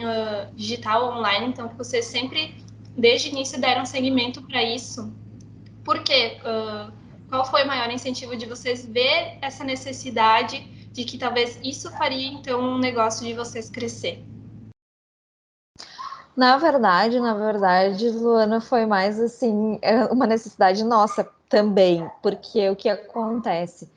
digital online, então que vocês sempre, desde o início, deram seguimento para isso. Por quê? Qual foi o maior incentivo de vocês ver essa necessidade de que talvez isso faria, então, um negócio de vocês crescer? Na verdade, Luana, foi mais assim, uma necessidade nossa também, porque o que acontece?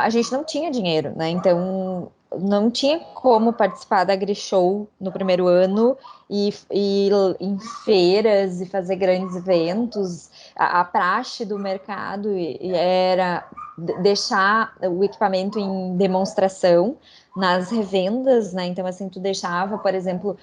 A gente não tinha dinheiro, né? Então não tinha como participar da AgriShow no primeiro ano e em feiras e fazer grandes eventos. A praxe do mercado era deixar o equipamento em demonstração nas revendas, né? Então, assim, tu deixava, por exemplo,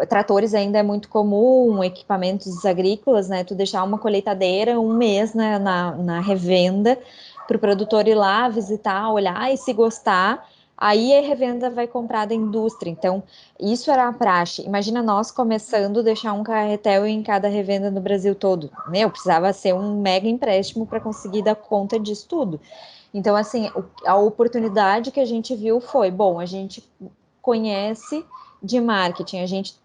tratores ainda é muito comum, equipamentos agrícolas, né? Tu deixar uma colheitadeira um mês na revenda para o produtor ir lá visitar, olhar e se gostar, aí a revenda vai comprar da indústria. Então, isso era a praxe. Imagina nós começando a deixar um carretel em cada revenda no Brasil todo. Meu, precisava ser um mega empréstimo para conseguir dar conta disso tudo. Então, assim, a oportunidade que a gente viu foi, bom, a gente conhece de marketing, a gente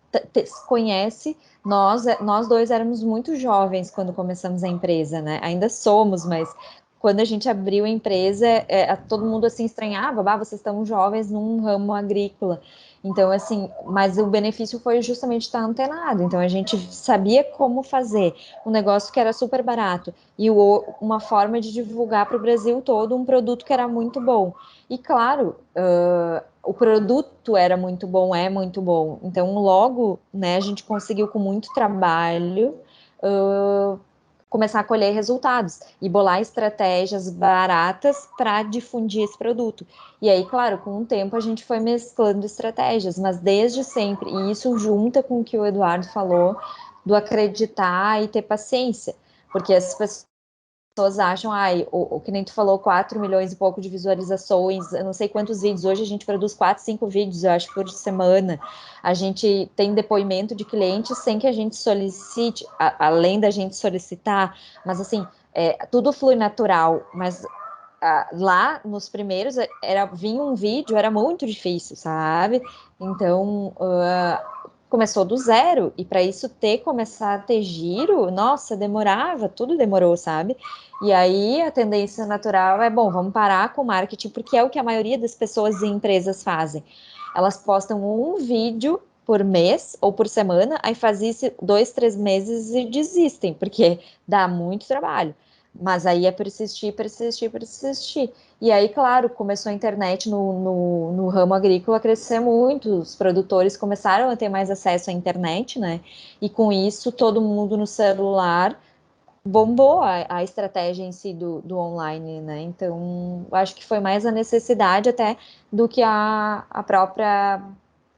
conhece, nós dois éramos muito jovens quando começamos a empresa, né? Ainda somos, mas quando a gente abriu a empresa, todo mundo assim estranhava, vocês estão jovens num ramo agrícola. Então, assim, mas o benefício foi justamente estar antenado. Então, a gente sabia como fazer um negócio que era super barato e uma forma de divulgar para o Brasil todo um produto que era muito bom. E, claro, o produto era muito bom, é muito bom. Então, logo, né, a gente conseguiu com muito trabalho começar a colher resultados e bolar estratégias baratas para difundir esse produto. E aí, claro, com o tempo a gente foi mesclando estratégias, mas desde sempre, e isso junta com o que o Eduardo falou, do acreditar e ter paciência, porque as pessoas acham, o que nem tu falou, 4 milhões e pouco de visualizações, eu não sei quantos vídeos, hoje a gente produz 4, 5 vídeos, eu acho, por semana, a gente tem depoimento de clientes sem que a gente solicite, além da gente solicitar, mas assim, tudo flui natural, mas lá nos primeiros, vinha um vídeo, era muito difícil, sabe? Então, começou do zero, e para isso começar a ter giro, nossa, demorava, tudo demorou, sabe? E aí a tendência natural é, bom, vamos parar com o marketing, porque é o que a maioria das pessoas e empresas fazem. Elas postam um vídeo por mês ou por semana, aí faz isso 2, 3 meses e desistem, porque dá muito trabalho. Mas aí é persistir, persistir, persistir. E aí, claro, começou a internet no ramo agrícola a crescer muito, os produtores começaram a ter mais acesso à internet, né? E com isso, todo mundo no celular bombou a estratégia em si do online, né? Então, acho que foi mais a necessidade até do que a própria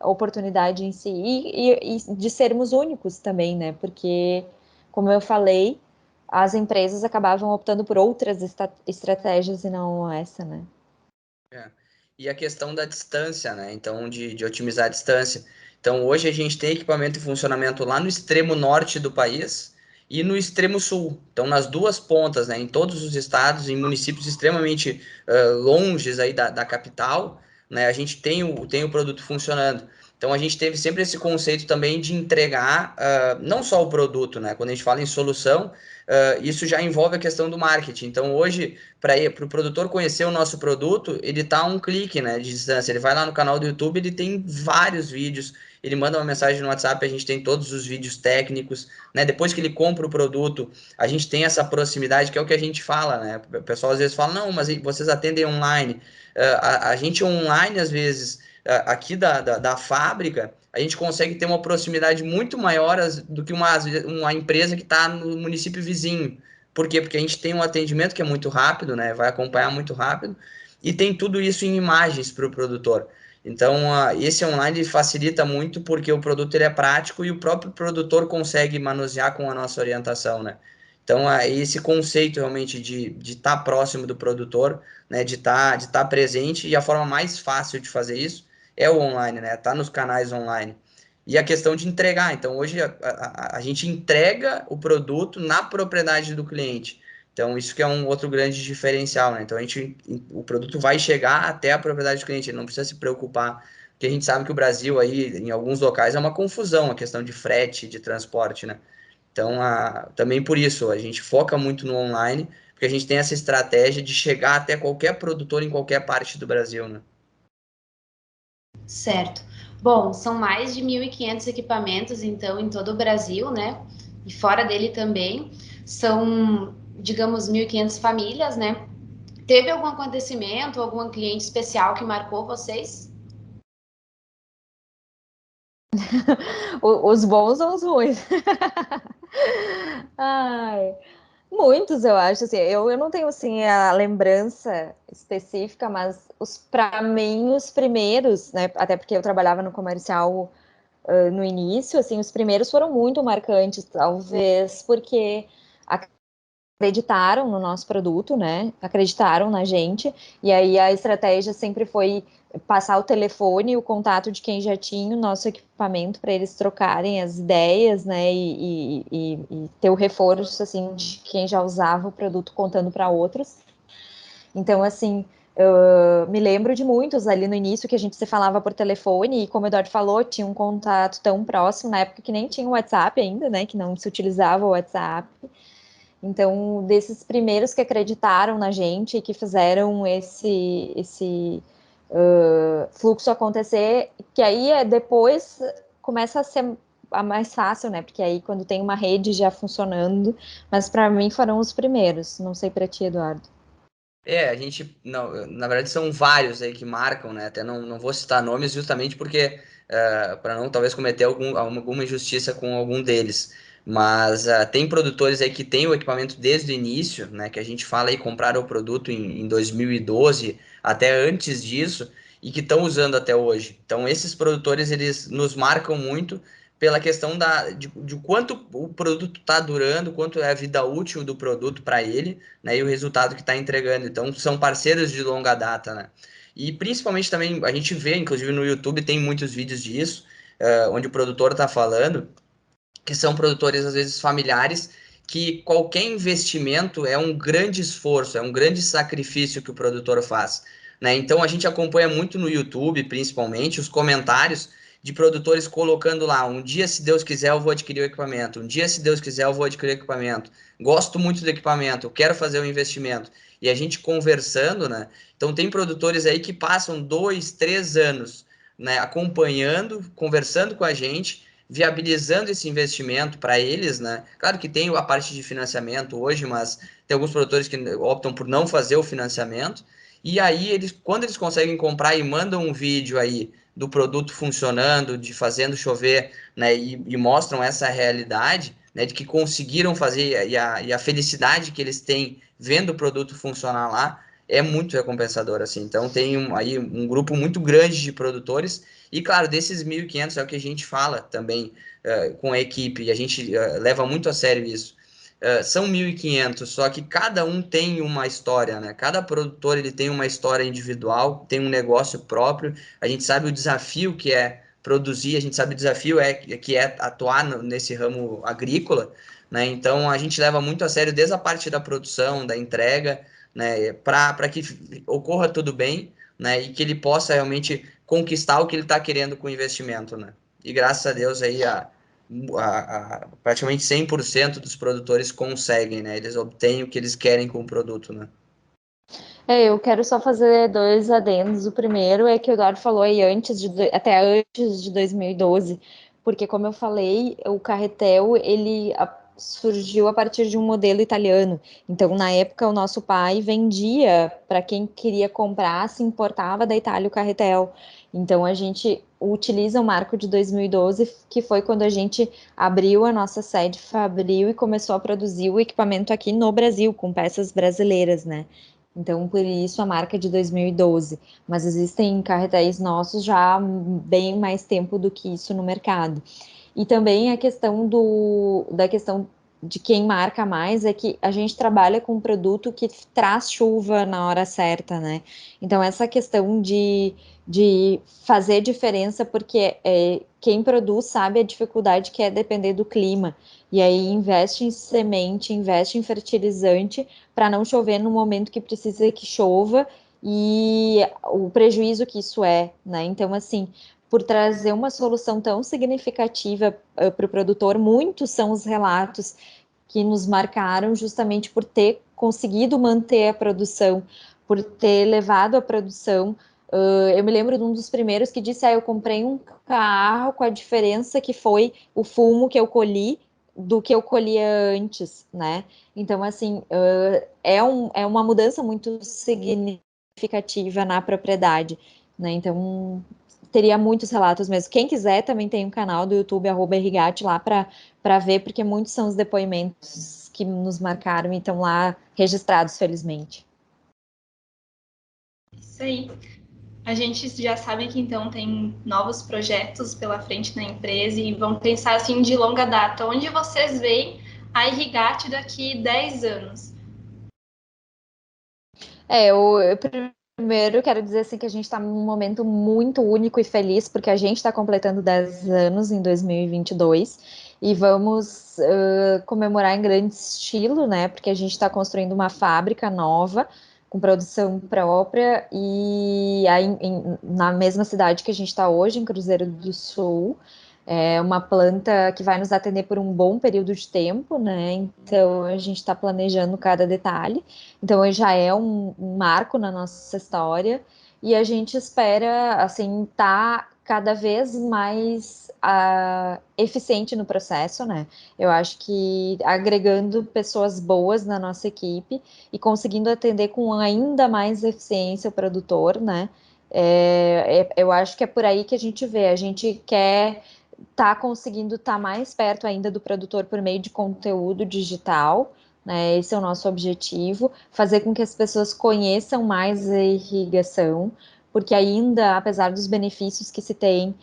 oportunidade em si, e de sermos únicos também, né? Porque, como eu falei, as empresas acabavam optando por outras estratégias e não essa, né? E a questão da distância, né? Então, de otimizar a distância. Então, hoje a gente tem equipamento em funcionamento lá no extremo norte do país e no extremo sul. Então, nas duas pontas, né? Em todos os estados, em municípios extremamente longes aí da capital, né? A gente tem o produto funcionando. Então, a gente teve sempre esse conceito também de entregar não só o produto, né? Quando a gente fala em solução, isso já envolve a questão do marketing. Então, hoje, para o produtor conhecer o nosso produto, ele está a um clique, né, de distância. Ele vai lá no canal do YouTube, ele tem vários vídeos, ele manda uma mensagem no WhatsApp, a gente tem todos os vídeos técnicos, né? Depois que ele compra o produto, a gente tem essa proximidade, que é o que a gente fala, né? O pessoal às vezes fala, não, mas vocês atendem online. A gente online, às vezes, aqui da fábrica, a gente consegue ter uma proximidade muito maior do que uma empresa que está no município vizinho. Por quê? Porque a gente tem um atendimento que é muito rápido, né? Vai acompanhar muito rápido, e tem tudo isso em imagens para o produtor. Então, esse online facilita muito porque o produto ele é prático e o próprio produtor consegue manusear com a nossa orientação, né? Então, esse conceito realmente de estar próximo do produtor, né? De estar presente, e a forma mais fácil de fazer isso é o online, né? Tá nos canais online. E a questão de entregar. Então, hoje a gente entrega o produto na propriedade do cliente. Então, isso que é um outro grande diferencial, né? Então, o produto vai chegar até a propriedade do cliente, ele não precisa se preocupar, porque a gente sabe que o Brasil aí, em alguns locais, é uma confusão a questão de frete, de transporte, né? Então, também por isso, a gente foca muito no online, porque a gente tem essa estratégia de chegar até qualquer produtor em qualquer parte do Brasil, né? Certo. Bom, são mais de 1.500 equipamentos, então, em todo o Brasil, né? E fora dele também. São, digamos, 1.500 famílias, né? Teve algum acontecimento, algum cliente especial que marcou vocês? Os bons ou os ruins? Ai, muitos, eu acho. Assim, eu não tenho assim, a lembrança específica, mas para mim, os primeiros, né? Até porque eu trabalhava no comercial no início, assim, os primeiros foram muito marcantes, talvez porque acreditaram no nosso produto, né? Acreditaram na gente, e aí a estratégia sempre foi passar o telefone, o contato de quem já tinha o nosso equipamento para eles trocarem as ideias, né? E ter o reforço assim de quem já usava o produto contando para outros. Então, assim, eu me lembro de muitos ali no início que a gente se falava por telefone, e como o Eduardo falou, tinha um contato tão próximo, na época que nem tinha o WhatsApp ainda, né? Que não se utilizava o WhatsApp. Então, desses primeiros que acreditaram na gente e que fizeram esse fluxo acontecer, que aí depois começa a ser mais fácil, né? Porque aí quando tem uma rede já funcionando, mas para mim foram os primeiros. Não sei para ti, Eduardo. A gente, não, na verdade, são vários aí que marcam, né? Até não vou citar nomes justamente porque, para não talvez cometer alguma injustiça com algum deles. Mas tem produtores aí que têm o equipamento desde o início, né? Que a gente fala aí, compraram o produto em 2012, até antes disso, e que estão usando até hoje. Então, esses produtores, eles nos marcam muito pela questão de quanto o produto está durando, quanto é a vida útil do produto para ele, né, e o resultado que está entregando. Então, são parceiros de longa data, né? E principalmente também, a gente vê, inclusive no YouTube, tem muitos vídeos disso, onde o produtor está falando, que são produtores, às vezes, familiares, que qualquer investimento é um grande esforço, é um grande sacrifício que o produtor faz, né? Então, a gente acompanha muito no YouTube, principalmente, os comentários de produtores colocando lá, um dia, se Deus quiser, eu vou adquirir o equipamento, um dia, se Deus quiser, eu vou adquirir o equipamento, gosto muito do equipamento, eu quero fazer o investimento, e a gente conversando, né? Então, tem produtores aí que passam 2, 3 anos, né, acompanhando, conversando com a gente, viabilizando esse investimento para eles, né? Claro que tem a parte de financiamento hoje, mas tem alguns produtores que optam por não fazer o financiamento. E aí, quando eles conseguem comprar e mandam um vídeo aí do produto funcionando, de fazendo chover, né? E mostram essa realidade, né? De que conseguiram fazer e a felicidade que eles têm vendo o produto funcionar lá é muito recompensador, assim. Então, tem aí um grupo muito grande de produtores e, claro, desses 1.500 é o que a gente fala também com a equipe, e a gente leva muito a sério isso. São 1.500, só que cada um tem uma história, né? Cada produtor ele tem uma história individual, tem um negócio próprio. A gente sabe o desafio que é produzir, a gente sabe o desafio que é atuar nesse ramo agrícola, né? Então a gente leva muito a sério desde a parte da produção, da entrega, né? Para que ocorra tudo bem, né? E que ele possa realmente conquistar o que ele está querendo com o investimento, né? E graças a Deus aí praticamente 100% dos produtores conseguem, né? Eles obtêm o que eles querem com o produto, né? Eu quero só fazer dois adendos. O primeiro é que o Eduardo falou aí até antes de 2012, porque como eu falei, o carretel ele surgiu a partir de um modelo italiano. Então, na época, o nosso pai vendia para quem queria comprar, se importava da Itália o carretel. Então, a gente utiliza o marco de 2012, que foi quando a gente abriu a nossa sede Fabril e começou a produzir o equipamento aqui no Brasil, com peças brasileiras, né? Então, por isso a marca de 2012. Mas existem carretéis nossos já há bem mais tempo do que isso no mercado. E também a questão da questão de quem marca mais é que a gente trabalha com um produto que traz chuva na hora certa, né? Então, essa questão de fazer diferença, porque quem produz sabe a dificuldade que é depender do clima. E aí investe em semente, investe em fertilizante para não chover no momento que precisa que chova e o prejuízo que isso é, né? Então, assim, por trazer uma solução tão significativa para o produtor, muitos são os relatos que nos marcaram justamente por ter conseguido manter a produção, por ter levado a produção. Eu me lembro de um dos primeiros que disse: eu comprei um carro com a diferença que foi o fumo que eu colhi do que eu colhia antes, né? Então, assim, é uma mudança muito significativa na propriedade, né? Então, teria muitos relatos mesmo. Quem quiser também tem um canal do YouTube, @Irrigate, lá para ver, porque muitos são os depoimentos que nos marcaram e estão lá registrados, felizmente. Isso aí. A gente já sabe que então tem novos projetos pela frente na empresa e vão pensar assim de longa data. Onde vocês veem a Irrigate daqui 10 anos? Eu primeiro quero dizer assim que a gente está num momento muito único e feliz, porque a gente está completando 10 anos em 2022 e vamos comemorar em grande estilo, né? Porque a gente está construindo uma fábrica nova, com produção própria, e aí, na mesma cidade que a gente está hoje, em Cruzeiro do Sul. É uma planta que vai nos atender por um bom período de tempo, né? Então a gente está planejando cada detalhe. Então já é um marco na nossa história e a gente espera assim estar cada vez mais eficiente no processo, né? Eu acho que agregando pessoas boas na nossa equipe e conseguindo atender com ainda mais eficiência o produtor, né? Eu acho que é por aí que a gente vê. A gente quer tá conseguindo estar mais perto ainda do produtor por meio de conteúdo digital, né? Esse é o nosso objetivo, fazer com que as pessoas conheçam mais a irrigação, porque ainda, apesar dos benefícios que se tem,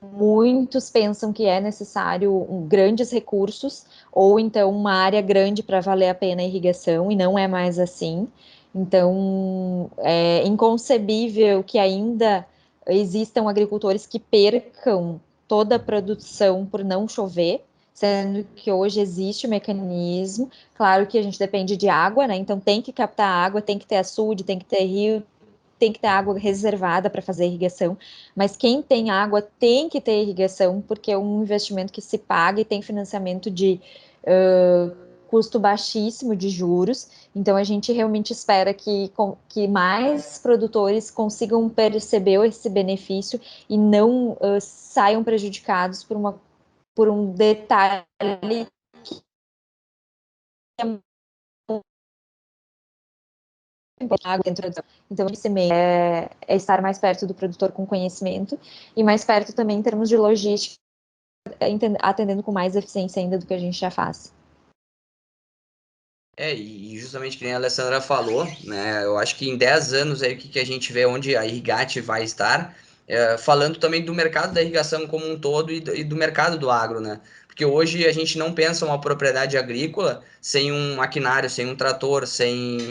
muitos pensam que é necessário grandes recursos ou então uma área grande para valer a pena a irrigação, e não é mais assim. Então, é inconcebível que ainda existam agricultores que percam toda a produção por não chover, sendo que hoje existe o mecanismo. Claro que a gente depende de água, né? Então tem que captar água, tem que ter açude, tem que ter rio, tem que ter água reservada para fazer irrigação. Mas quem tem água tem que ter irrigação, porque é um investimento que se paga e tem financiamento de custo baixíssimo de juros. Então a gente realmente espera que mais produtores consigam perceber esse benefício e não saiam prejudicados por um detalhe que é água dentro da... Então, esse meio é estar mais perto do produtor com conhecimento e mais perto também em termos de logística, atendendo com mais eficiência ainda do que a gente já faz. E justamente que nem a Alessandra falou, né? Eu acho que em 10 anos aí o que a gente vê onde a Irrigate vai estar, falando também do mercado da irrigação como um todo e do mercado do agro, né? Porque hoje a gente não pensa uma propriedade agrícola sem um maquinário, sem um trator,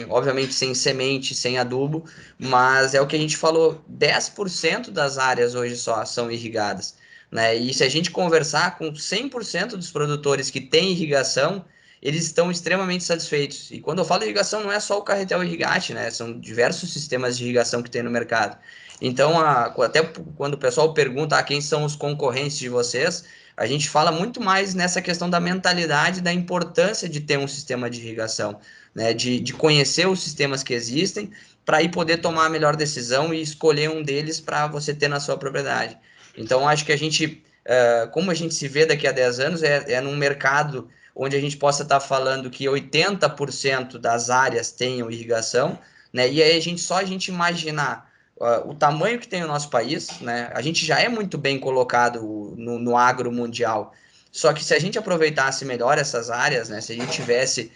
obviamente sem semente, sem adubo, mas é o que a gente falou, 10% das áreas hoje só são irrigadas, né? E se a gente conversar com 100% dos produtores que têm irrigação, eles estão extremamente satisfeitos. E quando eu falo irrigação, não é só o Carretel Irrigate, né? São diversos sistemas de irrigação que tem no mercado. Então, até quando o pessoal pergunta quem são os concorrentes de vocês, a gente fala muito mais nessa questão da mentalidade, da importância de ter um sistema de irrigação, né? De conhecer os sistemas que existem, para aí poder tomar a melhor decisão e escolher um deles para você ter na sua propriedade. Então, acho que a gente, como a gente se vê daqui a 10 anos, é num mercado onde a gente possa estar falando que 80% das áreas tenham irrigação, né? E aí a gente imaginar o tamanho que tem o nosso país, né? A gente já é muito bem colocado no agro mundial. Só que se a gente aproveitasse melhor essas áreas, né? Se a gente tivesse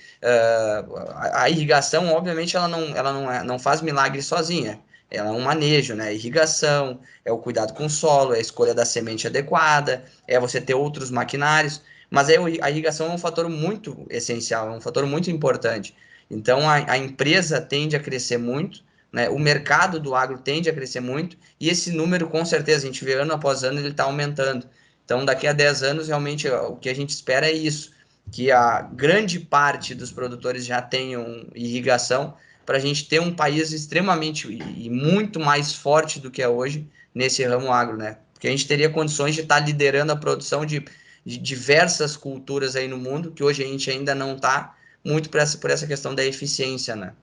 a irrigação, obviamente ela não faz milagre sozinha. Ela é um manejo, né? Irrigação, é o cuidado com o solo, é a escolha da semente adequada, é você ter outros maquinários. mas a irrigação é um fator muito essencial, é um fator muito importante. Então, a empresa tende a crescer muito, né? O mercado do agro tende a crescer muito, e esse número, com certeza, a gente vê ano após ano, ele está aumentando. Então, daqui a 10 anos, realmente, o que a gente espera é isso, que a grande parte dos produtores já tenham irrigação, para a gente ter um país extremamente e muito mais forte do que é hoje nesse ramo agro, né? Porque a gente teria condições de estar liderando a produção de diversas culturas aí no mundo, que hoje a gente ainda não está, muito por essa questão da eficiência, né?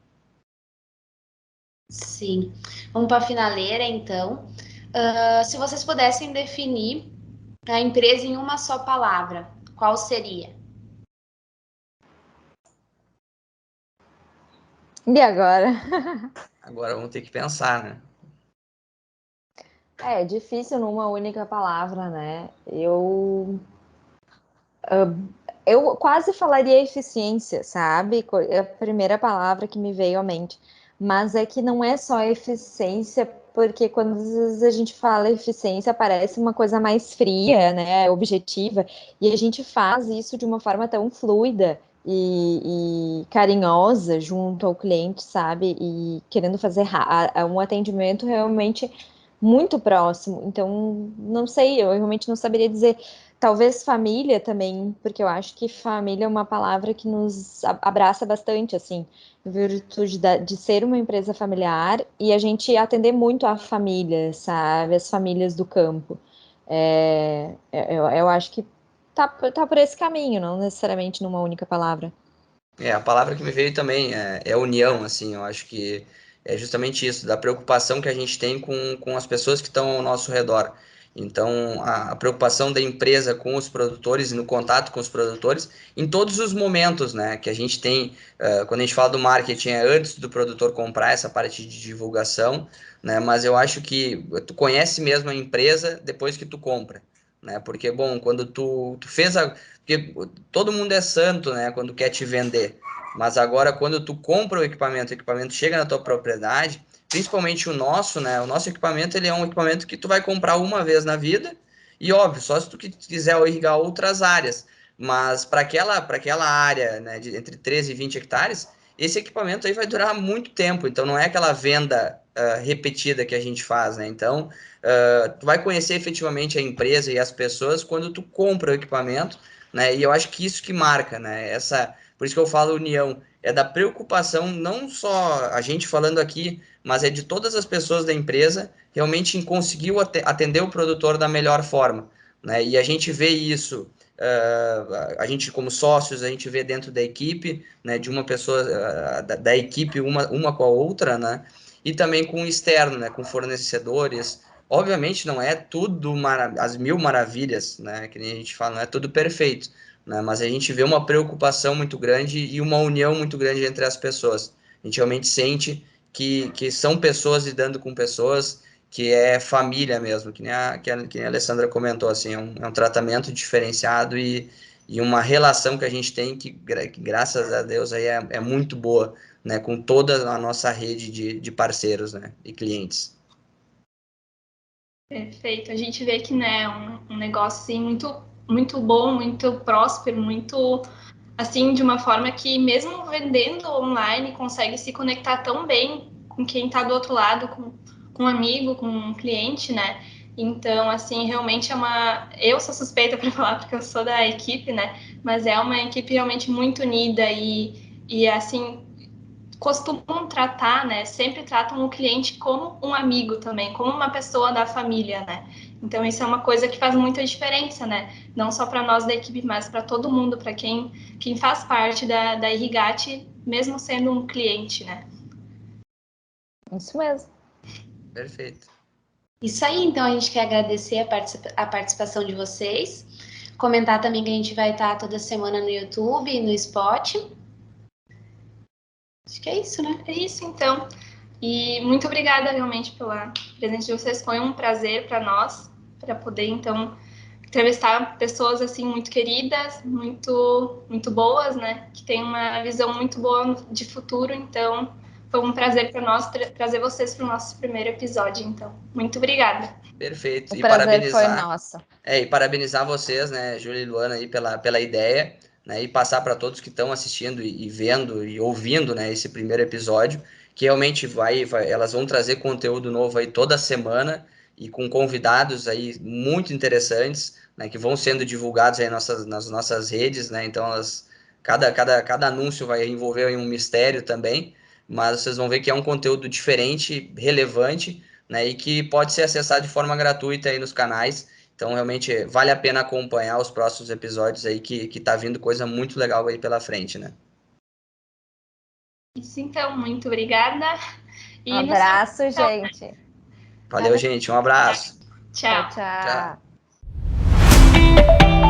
Sim. Vamos para a finaleira, então. Se vocês pudessem definir a empresa em uma só palavra, qual seria? E agora? Agora vamos ter que pensar, né? É difícil numa única palavra, né? Eu quase falaria eficiência, sabe? É a primeira palavra que me veio à mente. Mas é que não é só eficiência, porque quando às vezes a gente fala eficiência, parece uma coisa mais fria, né? Objetiva, e a gente faz isso de uma forma tão fluida e carinhosa junto ao cliente, sabe? E querendo fazer um atendimento realmente muito próximo. Então, não sei, eu realmente não saberia dizer. Talvez família também, porque eu acho que família é uma palavra que nos abraça bastante, assim, em virtude de ser uma empresa familiar e a gente atender muito a família, sabe? As famílias do campo. Eu acho que tá por esse caminho, não necessariamente numa única palavra. A palavra que me veio também é união, assim, eu acho que é justamente isso, da preocupação que a gente tem com as pessoas que estão ao nosso redor. Então, a preocupação da empresa com os produtores e no contato com os produtores em todos os momentos, né, que a gente tem, quando a gente fala do marketing, é antes do produtor comprar essa parte de divulgação, né, mas eu acho que tu conhece mesmo a empresa depois que tu compra, né, porque, bom, quando tu fez a... Porque todo mundo é santo, né, quando quer te vender. Mas agora, quando tu compra o equipamento chega na tua propriedade, principalmente o nosso, né, o nosso equipamento, ele é um equipamento que tu vai comprar uma vez na vida, e óbvio, só se tu quiser irrigar outras áreas. Mas para aquela área, né, de entre 13 e 20 hectares, esse equipamento aí vai durar muito tempo. Então, não é aquela venda repetida que a gente faz, né? Então, tu vai conhecer efetivamente a empresa e as pessoas quando tu compra o equipamento, né? E eu acho que isso que marca, né? Por isso que eu falo união, é da preocupação, não só a gente falando aqui, mas é de todas as pessoas da empresa realmente em conseguir atender o produtor da melhor forma, né? E a gente vê isso, a gente como sócios, a gente vê dentro da equipe, né? De uma pessoa, da equipe uma com a outra, né? E também com o externo, né? Com fornecedores. Obviamente não é tudo as mil maravilhas, né? Que nem a gente fala, não é tudo perfeito, né? Mas a gente vê uma preocupação muito grande e uma união muito grande entre as pessoas. A gente realmente sente que são pessoas lidando com pessoas, que é família mesmo, que a Alessandra comentou, assim, é um tratamento diferenciado e uma relação que a gente tem que graças a Deus, aí é muito boa, né? Com toda a nossa rede de parceiros, né? E clientes. Perfeito. A gente vê que, né, um negócio assim muito muito bom, muito próspero, muito assim de uma forma que mesmo vendendo online consegue se conectar tão bem com quem está do outro lado, com um amigo, com um cliente, né? Então, assim, realmente é uma. Eu sou suspeita para falar porque eu sou da equipe, né? Mas é uma equipe realmente muito unida e assim costumam tratar, né? Sempre tratam o cliente como um amigo também, como uma pessoa da família, né? Então isso é uma coisa que faz muita diferença, né? Não só para nós da equipe, mas para todo mundo, para quem faz parte da Irrigate, mesmo sendo um cliente, né? Isso mesmo. Perfeito. Isso aí, então a gente quer agradecer a participação de vocês. Comentar também que a gente vai estar toda semana no YouTube e no Spot. Acho que é isso, né? É isso, então. E muito obrigada realmente pela presença de vocês. Foi um prazer para nós, para poder, então, entrevistar pessoas assim muito queridas, muito boas, né? Que tem uma visão muito boa de futuro. Então, Foi um prazer para nós trazer vocês para o nosso primeiro episódio, então. Muito obrigada. Perfeito. O prazer foi nosso. E parabenizar vocês, né, Júlia e Luana, aí pela ideia, né, e passar para todos que estão assistindo e vendo e ouvindo, né, esse primeiro episódio, que realmente elas vão trazer conteúdo novo aí toda semana e com convidados aí muito interessantes, né, que vão sendo divulgados aí nas nossas redes, né, então cada anúncio vai envolver aí um mistério também, mas vocês vão ver que é um conteúdo diferente, relevante, né, e que pode ser acessado de forma gratuita aí nos canais. Então, realmente, vale a pena acompanhar os próximos episódios aí, que tá vindo coisa muito legal aí pela frente, né? Isso, então, muito obrigada. E abraço, gente. Valeu, gente. Um abraço. Tchau. Tchau. Tchau.